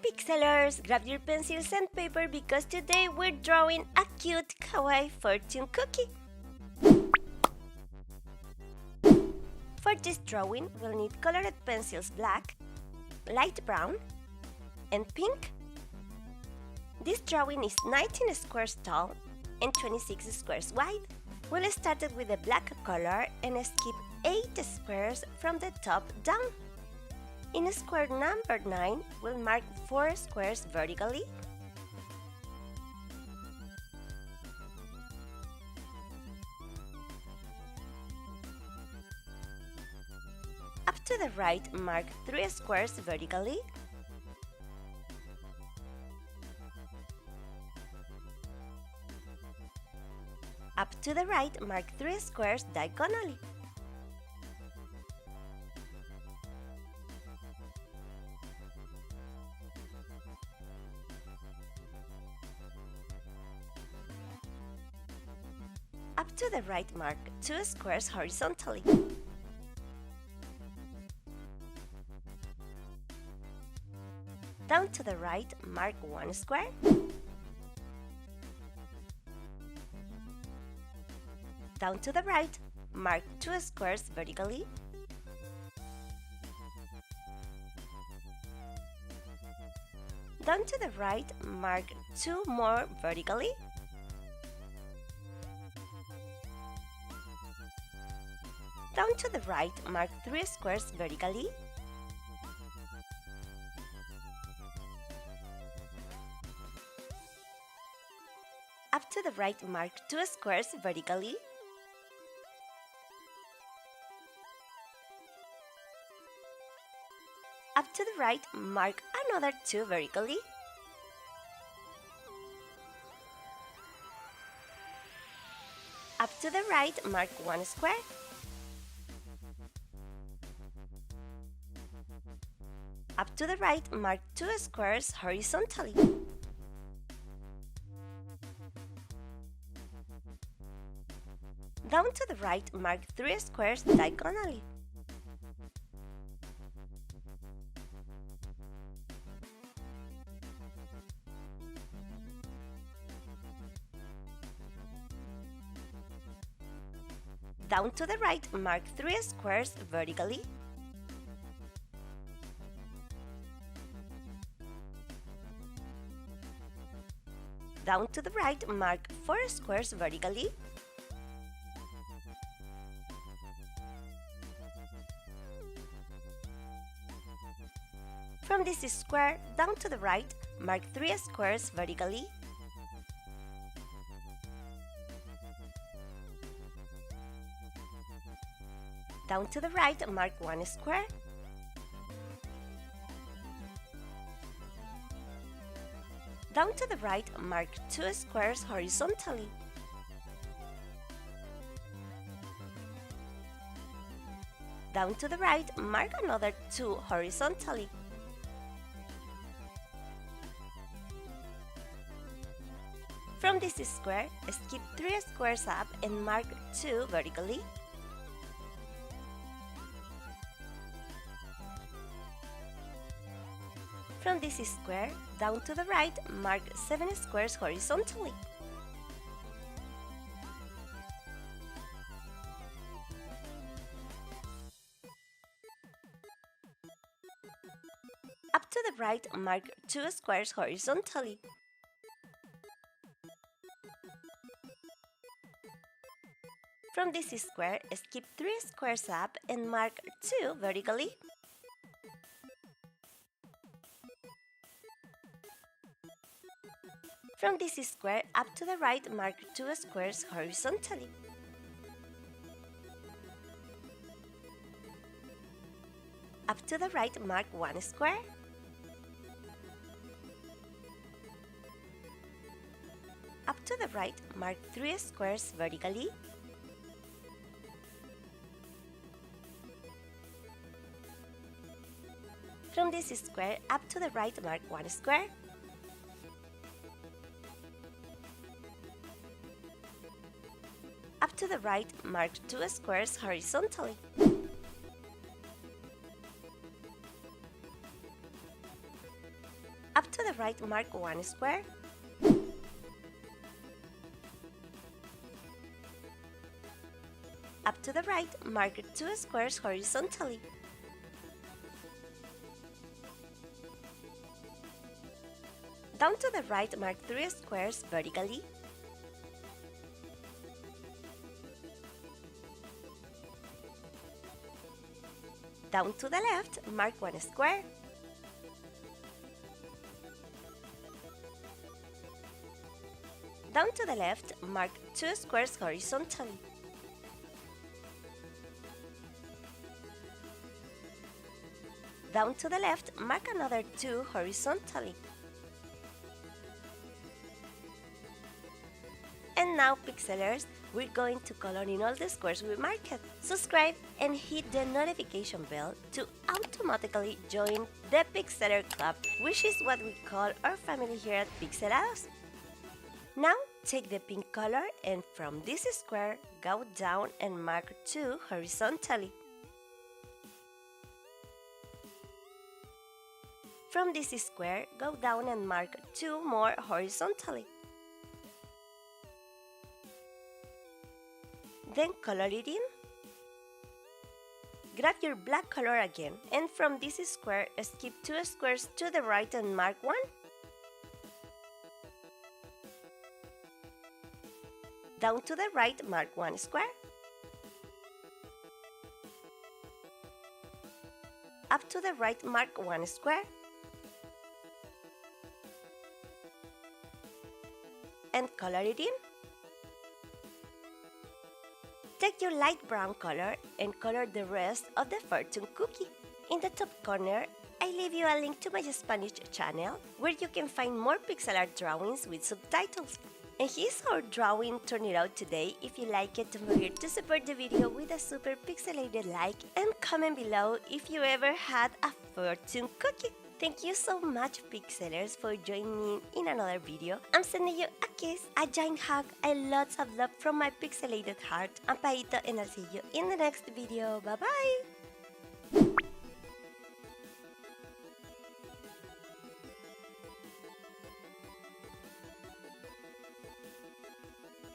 Pixelers! Grab your pencils and paper because today we're drawing a cute kawaii fortune cookie. For this drawing, we'll need colored pencils black, light brown, and pink. This drawing is 19 squares tall and 26 squares wide. We'll start with the black color and skip 8 squares from the top down. In square number 9, we'll mark 4 squares vertically, up to the right, mark 3 squares vertically, up to the right, mark 3 squares diagonally. Up to the right, mark 2 squares horizontally. Down to the right, mark 1 square. Down to the right, mark 2 squares vertically. Down to the right, mark 2 more vertically. Down to the right, mark 3 squares vertically. Up to the right, mark 2 squares vertically. Up to the right, mark another 2 vertically. Up to the right, mark 1 square. Up to the right, mark 2 squares horizontally. Down to the right, mark 3 squares diagonally. Down to the right, mark 3 squares vertically. Down to the right, mark 4 squares vertically. From this square, down to the right, mark 3 squares vertically. Down to the right, mark 1 square. Down to the right, mark 2 squares horizontally. Down to the right, mark another 2 horizontally. From this square, skip 3 squares up and mark 2 vertically. From this square, down to the right, mark 7 squares horizontally. Up to the right, mark 2 squares horizontally. From this square, skip 3 squares up and mark 2 vertically. From this square, up to the right, mark 2 squares horizontally. Up to the right, mark 1 square. Up to the right, mark 3 squares vertically. From this square, up to the right, mark 1 square. Up to the right, mark 2 squares horizontally. Up to the right, mark 1 square. Up to the right, mark 2 squares horizontally. Down to the right, mark 3 squares vertically. Down to the left, mark 1 square. Down to the left, mark 2 squares horizontally. Down to the left, mark another 2 horizontally. And now, Pixelers, we're going to color in all the squares we marked. Subscribe and hit the notification bell to automatically join the Pixeler Club, which is what we call our family here at Pixelados. Now, take the pink color and from this square, go down and mark 2 horizontally. From this square, go down and mark 2 more horizontally. Then color it in. Grab your black color again, and from this square, skip 2 squares to the right and mark 1. Down to the right, mark 1 square. Up to the right, mark 1 square. And color it in. Take your light brown color and color the rest of the fortune cookie. In the top corner, I leave you a link to my Spanish channel where you can find more pixel art drawings with subtitles. And here's how our drawing turned out today. If you like it, don't forget to support the video with a super pixelated like and comment below if you ever had a fortune cookie. Thank you so much, Pixelers, for joining me in another video. I'm sending you a kiss, a giant hug, and lots of love from my pixelated heart. I'm Paito, and I'll see you in the next video. Bye-bye!